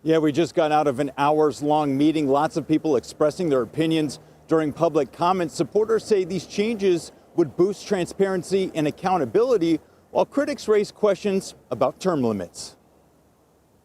Yeah, we just got out of an hours-long meeting. Lots of people expressing their opinions during public comments. Supporters say these changes would boost transparency and accountability, while critics raise questions about term limits.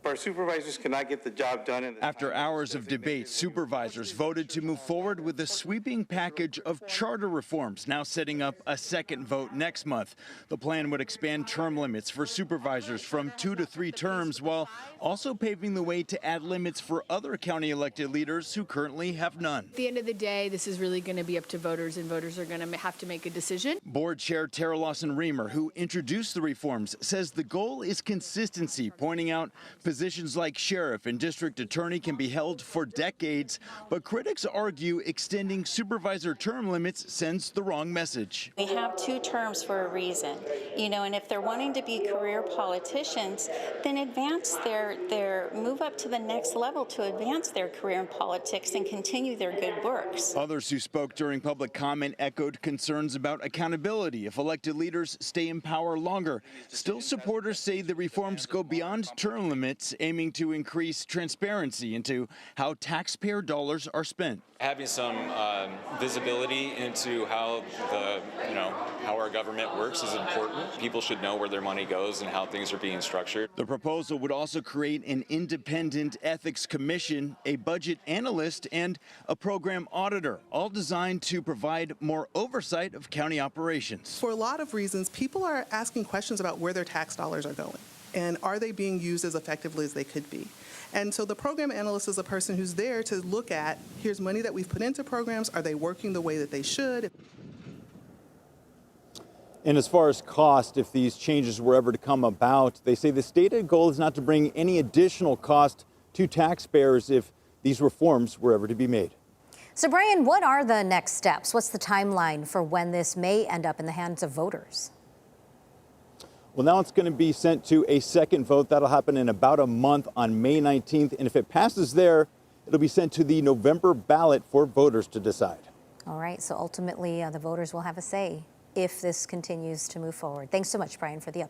Our supervisors cannot get the job done. After hours of debate, supervisors voted to move forward with a sweeping package of charter reforms, now setting up a second vote next month. The plan would expand term limits for supervisors from 2 to 3 terms, while also paving the way to add limits for other county elected leaders who currently have none. At the end of the day, this is really going to be up to voters, and voters are going to have to make a decision. Board Chair Tara Lawson-Remer, who introduced the reforms, says the goal is consistency, pointing out positions like sheriff and district attorney can be held for decades, but critics argue extending supervisor term limits sends the wrong message. We have 2 terms for a reason, and if they're wanting to be career politicians, then advance move up to the next level to advance their career in politics and continue their good works. Others who spoke during public comment echoed concerns about accountability if elected leaders stay in power longer. Still, supporters say the reforms go beyond term limits, aiming to increase transparency into how taxpayer dollars are spent. Having some visibility into how how our government works is important. People should know where their money goes and how things are being structured. The proposal would also create an independent ethics commission, a budget analyst, and a program auditor, all designed to provide more oversight of county operations. For a lot of reasons, people are asking questions about where their tax dollars are going. And are they being used as effectively as they could be? And so the program analyst is a person who's there to look at, here's money that we've put into programs, are they working the way that they should? And as far as cost, if these changes were ever to come about, they say the stated goal is not to bring any additional cost to taxpayers if these reforms were ever to be made. So, Brian, what are the next steps? What's the timeline for when this may end up in the hands of voters? Well, now it's going to be sent to a second vote. That'll happen in about a month on May 19th. And if it passes there, it'll be sent to the November ballot for voters to decide. All right. So ultimately, the voters will have a say if this continues to move forward. Thanks so much, Brian, for the update.